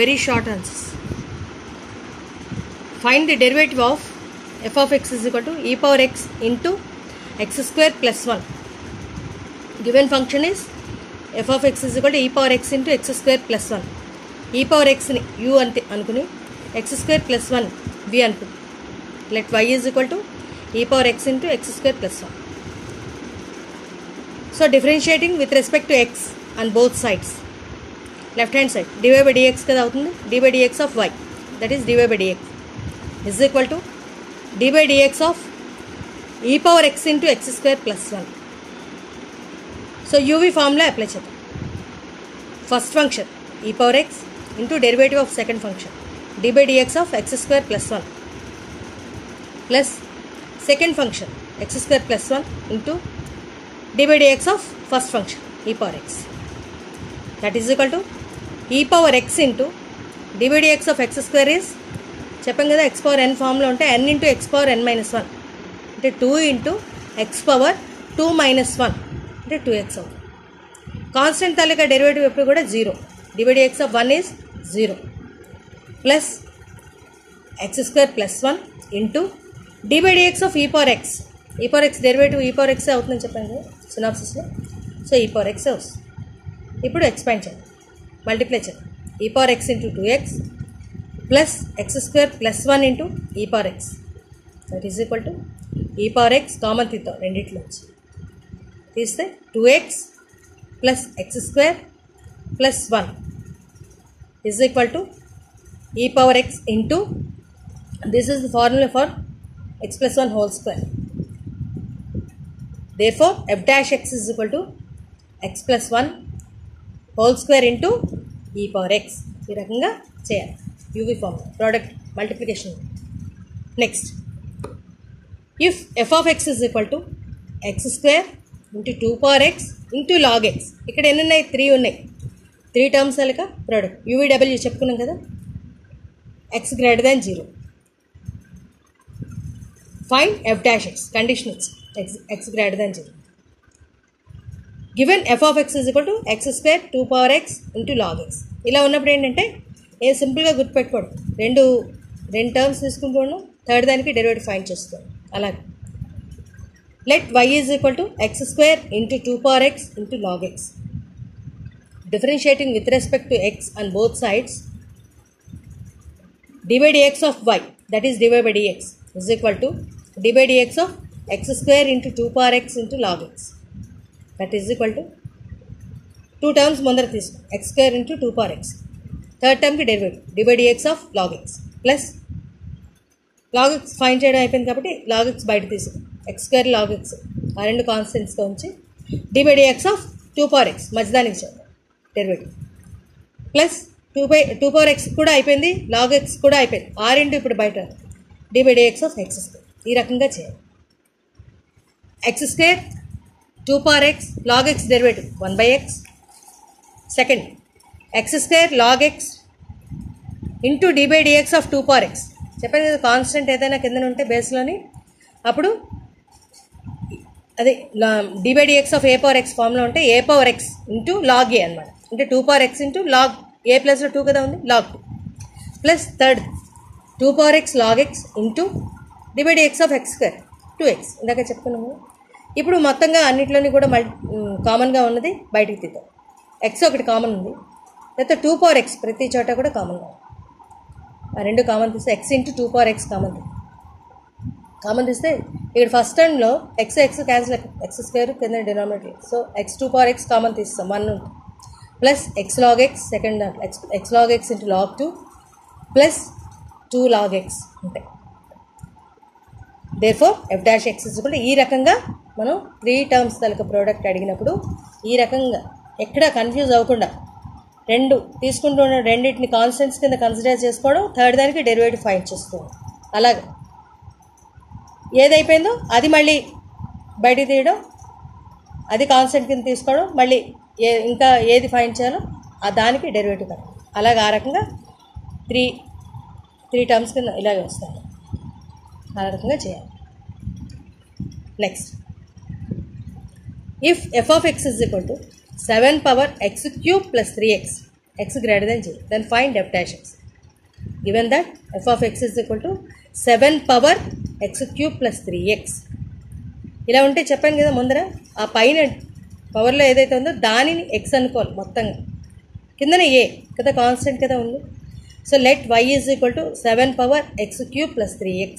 very short answers. Find the derivative of f of x is equal to e power x into x square plus 1. Given function is f of x is equal to e power x into x square plus 1. E power x ni u ante anukuni x square plus 1 v anukuni. Let y is equal to e power x into x square plus 1. So differentiating with respect to x on both sides. Left hand side dy by dx kada avutundi, dy by dx of y, that is dy by dx is equal to dy by dx of e power x into x square plus 1. So uv formula apply cheyadam. First function e power x into derivative of second function dy by dx of x square plus 1 plus second function x square plus 1 into dy by dx of first function e power x, that is equal to e power x into dy by dx of x square is చెప్పాం కదా x power n ఫామ్లో ఉంటే n into x power n minus 1 అంటే 2 into x power 2 minus 1 అంటే 2x అవుతుంది. Constant తాలూకా derivative ఎప్పుడు కూడా 0, dy by dx of 1 is 0 plus x square plus 1 into dy by dx of e power x. e power x derivative e power x అవుతుందని చెప్పాను కదా సినాప్సిస్లో. So e power x వస్తుంది. ఇప్పుడు expand చేయండి, multiply చేయండి. e power x into 2x plus x square plus 1 into e power x, that is equal to e power x common తీద్దాం రెండిట్లోంచి తీస్తే 2x plus x square plus 1 is equal to e power x into, this is the formula for x plus 1 whole square. Therefore f dash x is equal to x plus 1 whole square into e power x. ఈ రకంగా చేయాలి uv form product multiplication. Next if f of x is equal to x square into 2 power x into log x. ఇక్కడ ఎన్ని ఉన్నాయి? 3 ఉన్నాయి. 3 terms అలక product uv చెప్పుకున్నాం కదా. x greater than 0. Find f dash x. Conditionals x greater than 0. Given f of x is equal to x square 2 power x into log x. ఇలా ఉన్నప్పుడు ఏంటంటే సింపుల్గా గుర్తుపెట్టుకోండి, రెండు టర్మ్స్ తీసుకుంటూ థర్డ్ దానికి డెరివేటివ్ ఫైండ్ చేస్తాం. అలాగే let y is equal to x square into 2 power x into log x. Differentiating with respect to x on both sides, dy by dx of y, that is dy by dx is equal to dy by dx of x square into 2 power x into log x, that is equal to 2 terms ముందర తీసుకో x square into 2 power x, third టర్మ్కి derivative dy by dx of log x plus log x find చేయడం అయిపోయింది కాబట్టి log x బయట తీసుకో x square log x ఆ రెండు కాన్స్టెంట్స్గా ఉంచి dy by dx of 2 power x మధ్యదానికి చేద్దాం డెరివేటివ్ ప్లస్ 2 పవర్ x కూడా అయిపోయింది, log x కూడా అయిపోయింది, ఆ రెండు ఇప్పుడు బయట dy by dx of x square. ఈ రకంగా చేయాలి. x square 2 power x log x derivative 1 by x. Second x square log x into dy by dx of 2 power x. చెప్పండి కదా కాన్స్టెంట్ ఏదైనా కింద ఉంటే బేస్లోని అప్పుడు అదే dy by dx of a power x ఫామ్లో ఉంటే a power x into log a అనమాట. అంటే 2 power x into log a ప్లస్లో 2 కదా ఉంది log 2 plus third 2 power x log x into dy by dx of x square 2x. ఇందాక చెప్పుకున్నాము. ఇప్పుడు మొత్తంగా అన్నింటిలోని కూడా కామన్గా ఉన్నది బయటికి తీద్దాం. x ఒకటి కామన్ ఉంది, లేకపోతే 2 పవర్ x ప్రతి చోట కూడా కామన్గా ఉంది. ఆ రెండు కామన్ తీస్తే x into 2 power x common తీస్తే ఇక్కడ ఫస్ట్ టర్మ్లో x క్యాన్సిల్ x స్క్వేర్ కింద denominator, so x 2 power x common తీస్తాం 1 ఉంటుంది plus x log x second దాంట్లో x log x into log 2 plus 2 log x ఉంటాయి. Therefore f dash x is equal to ఈ రకంగా మనం 3 terms తాలూకా product అడిగినప్పుడు ఈ రకంగా ఎక్కడ కన్ఫ్యూజ్ అవ్వకుండా రెండు తీసుకుంటూ ఉన్న రెండింటిని కాన్స్టెంట్స్ కింద కన్సిడర్ చేసుకోవడం, థర్డ్ దానికి డెరివేటివ్ ఫైండ్ చేసుకోవడం. అలాగే ఏదైపోయిందో అది మళ్ళీ బయటికి తీయడం, అది కాన్స్టెంట్ కింద తీసుకోవడం, మళ్ళీ ఇంకా ఏది ఫైండ్ చేయాలో ఆ దానికి డెరివేటివ్ కట్టడం. అలాగే ఆ రకంగా త్రీ టర్మ్స్ కింద ఇలాగే వస్తాయి. ఆ రకంగా చేయాలి. Next if f of x is equal to 7 power x cube plus 3x. x greater than 0. Then find f dash x. Given that f of x is equal to 7 power x cube plus 3x. ఇలా ఉంటే చెప్పాను కదా ముందర, ఆ పైన పవర్లో ఏదైతే ఉందో దానిని ఎక్స్ అనుకోవాలి మొత్తంగా, కిందన ఏ కదా కాన్స్టెంట్ కదా ఉంది. So let y is equal to 7 power x cube plus 3x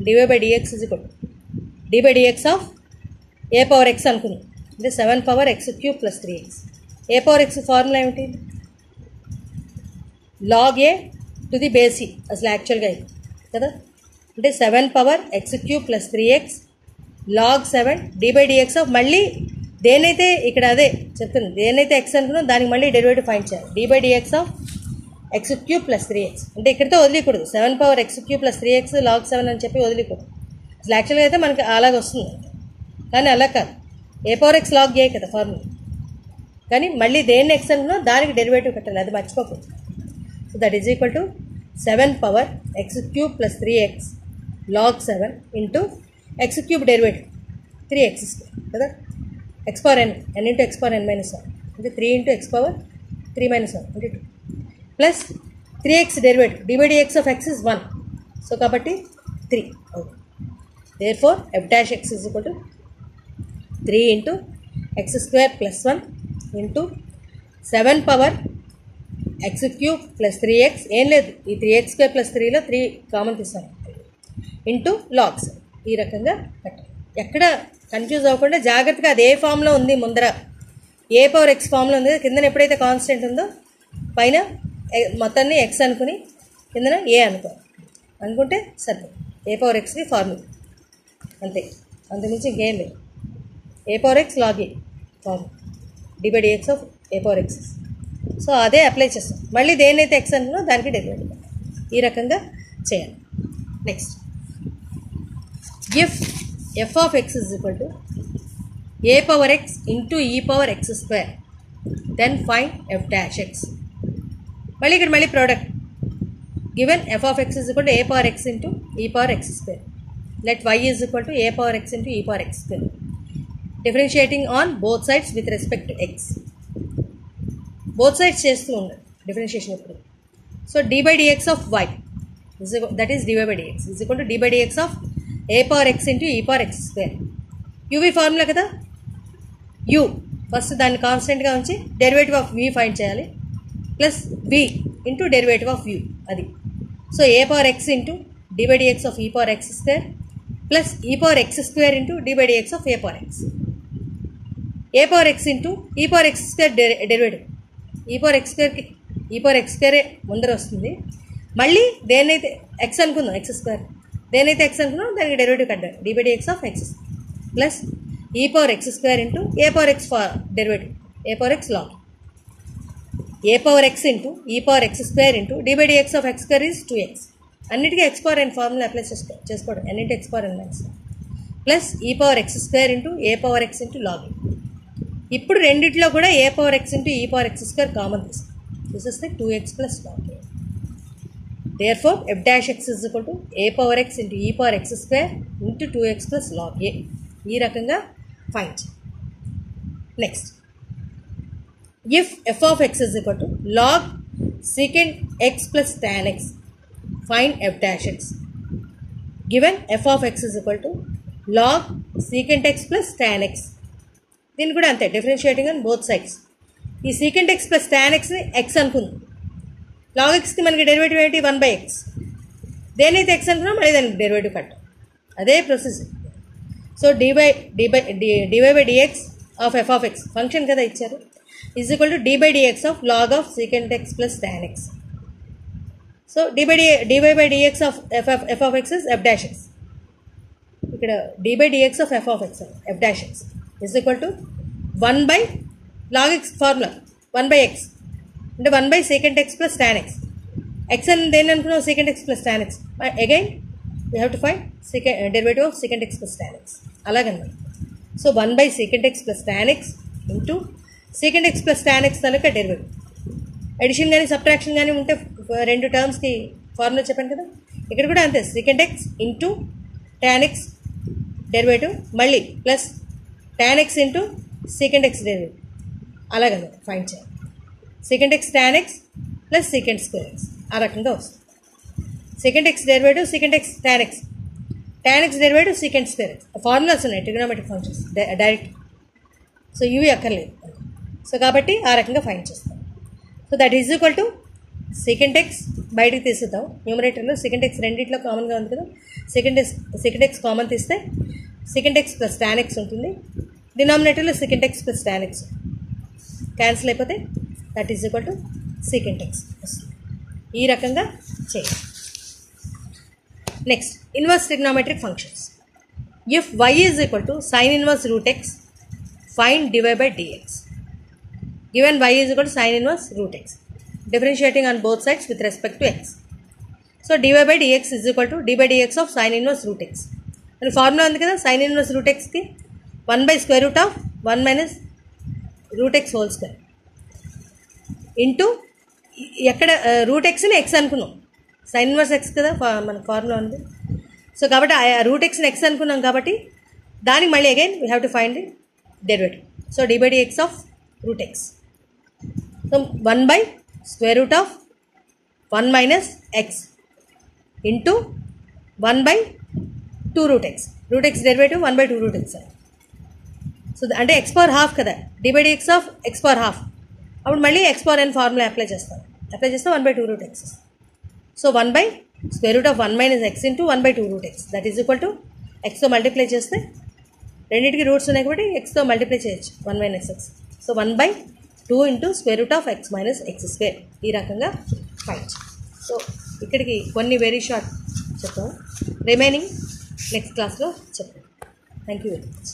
dy by dx is equal to d by dx of a power x అనుకుందాం. అంటే 7 power x cube plus 3x. A power x formula ఏమిటి? Log a to the base e అసలు యాక్చువల్గా ఇది కదా. అంటే 7 power x cube plus 3x log 7 d by dx of, మళ్ళీ దేనైతే ఇక్కడ అదే చెప్తుంది, దేనైతే ఎక్స్ అనుకున్నాం దానికి మళ్ళీ డెరివేటివ్ ఫైండ్ చేయాలి. D by dx of x cube plus 3x. అంటే ఇక్కడితో వదిలేకూడదు, 7 power x cube plus 3x log 7 అని చెప్పి వదిలేకూడదు. అసలు యాక్చువల్గా అయితే మనకి అలాగే వస్తుంది, కానీ అలా కాదు. ఏ పవర్ ఎక్స్ లాగ్ ఏ కదా ఫార్ములా, కానీ మళ్ళీ దేన్ని ఎక్స్ అనుకున్నాం దానికి డెరివేటివ్ పెట్టాలి, అది మర్చిపోకూడదు. So that is equal to 7 power x cube plus 3x log 7 into x cube derivative 3x కదా, x power n, n into x power n minus 1 అంటే 3 ఇంటూ ఎక్స్ పవర్ 3 మైనస్ 1 అంటే 2 plus 3x derivative d by dx of x is 1. సో కాబట్టి 3 అవుతుంది. Therefore F dash x is equal to 3 into x square plus 1 into 7 power x cube plus 3x, ఏం లేదు ఈ 3x square plus 3లో 3 common తీస్తాను, into logs. ఈ రకంగా కట్టాలి. ఎక్కడ కన్ఫ్యూజ్ అవ్వకుండా జాగ్రత్తగా అది ఏ ఫామ్లో ఉంది ముందర, ఏ పవర్ ఎక్స్ ఫామ్లో ఉంది, కిందన ఎప్పుడైతే కాన్స్టెంట్ ఉందో పైన మొత్తాన్ని ఎక్స్ అనుకుని కిందన ఏ అనుకుంటే సరిపోతుంది. ఏ పవర్ ఎక్స్కి ఫార్ములా అంతే, అంతకుమించి ఇంకేం లేదు. A power x log a formula d by dx of a power x. So అదే అప్లై చేస్తాం, మళ్ళీ దేన్నైతే ఎక్స్ అనుకున్నా దానికి డెరివేటివ్ ఈ రకంగా చేయాలి. Next, if f of x is equal to a power x into e power x square then find f dash x. మళ్ళీ ఇక్కడ మళ్ళీ product given f of x is equal to a power x into e power x square let y is equal to a power x into e power x square differentiating on both sides with respect to x. Both sides చేస్తూ ఉండాలి differentiation ఇప్పుడు. So d by dx of y that is dy by dx is equal to d by dx of a power x into e power x square. UV formula కదా, u first దాన్ని కాన్స్టెంట్గా ఉంచి derivative of v find చేయాలి, plus v into derivative of u అది. So a power x into d by dx of e power x square plus e power x square into d by dx of a power X. A power x into e power x square derivative ఈ power X స్క్వేర్కి ఈ power X స్క్వేరే ముందర వస్తుంది. మళ్ళీ దేన్నైతే X అనుకుందాం X square, దేనైతే X అనుకున్నాం దానికి derivative కట్టాలి d by dx of x plus e power x square into a power x derivative a power x log a power x into e power x square into d by dx of x square is 2x. అన్నిటికీ x power n formula apply చేసుకోవడం, n into x power n minus plus e power x square into a power x into log. ఇప్పుడు రెండిట్లో కూడా a power x into e power x square common తీసుకో, తీసేస్తే 2x plus log. Therefore, f dash x is equal to a power x into e power x square into 2x plus log a. ఈ రకంగా find. Next, if f of x is equal to log secant x plus tan x, find f dash x. Given f of x is equal to log secant x plus tan x. దీన్ని కూడా అంతే, differentiating on both sides. ఈ secant x plus tan xని x అనుకుందాం, log ఎక్స్కి మనకి derivative ఏంటి 1/x. దేనైతే X అనుకున్నాం మళ్ళీ దానికి డెరివేటివ్ కట్టాం, అదే process. So dy by dx of f of x function కదా ఇచ్చారు, is equal to d by dx of log of secant x plus tan x. So dy by dx of f of x is f dash x. ఇక్కడ d by dx of f of x f dash x is equal to 1 log x formula 1/x అంటే 1 secant x plus tan x. x అని దేని అనుకున్నాం secant x plus tan x. Again we have to find derivative of secant x plus tan x. అలాగన్నమాట. సో 1 secant x plus tan x into secant x plus tan x తలక derivative. Addition కానీ subtraction కానీ ఉంటే రెండు టర్మ్స్కి formula చెప్పాను కదా, ఇక్కడ కూడా అంతే, secant x ఇంటూ tan x డెరివేటివ్ మళ్ళీ plus tan x into secant x derivative అలాగన్నమాట ఫైండ్ చేయాలి. Secant x tan x plus secant square x ఆ రకంగా వస్తుంది. Secant x derivative secant x tan x, tan x derivative secant square x. Formulas ఉన్నాయి trigonometric functions direct. So ఇవి అక్కర్లేదు. So కాబట్టి ఆ రకంగా ఫైండ్ చేస్తాం. So that is equal to secant x బయటికి తీసేద్దాం. న్యూమరేటర్లో సెకండ్ ఎక్స్ రెండింటిలో కామన్గా ఉంది కదా, సెకండ్ ఎక్స్ కామన్ తీస్తే secant x plus tan x ఉంటుంది. డినామినేటర్లో secant x plus tan x cancel అయిపోతే that is equal to secant x వస్తుంది. ఈ రకంగా చేయాలి. Next inverse trigonometric functions. If y is equal to sine inverse root x find dy by dx. Given y is equal to sine inverse root x, differentiating on both sides with respect to x. So dy by dx is equal to d by dx of sine inverse root x. అని formula ఉంది కదా, sine inverse root ఎక్స్కి 1 by square root of 1 minus root x whole square into ఎక్కడ root ఎక్స్ని x అనుకున్నాం, sine inverse x కదా మన formula ఉంది. సో కాబట్టి ఆ రూట్ ఎక్స్ని ఎక్స్ అనుకున్నాం కాబట్టి దానికి మళ్ళీ again we have to find derivative. So dy by dx of root x. So 1 by square root of 1 minus x into 1 by 2 root X. Root x derivative 1 by 2 root X. So అంటే X power half కదా, dy by dx of X power half. అప్పుడు మళ్ళీ X power n formula apply చేస్తే 1 by 2 root X. So 1 by square root of 1 minus x into 1 by 2 root x that is equal to ఎక్స్తో multiply చేస్తే రెండింటికి roots ఉన్నాయి కాబట్టి ఎక్స్తో multiply చేయొచ్చు 1 minus x. So 1 by 2 into square root of x minus x square ఈ రకంగా find. So ఇక్కడికి కొన్ని వెరీ షార్ట్ చెప్పాము, రిమైనింగ్ నెక్స్ట్ క్లాస్లో చెప్తాం. Thank you very much.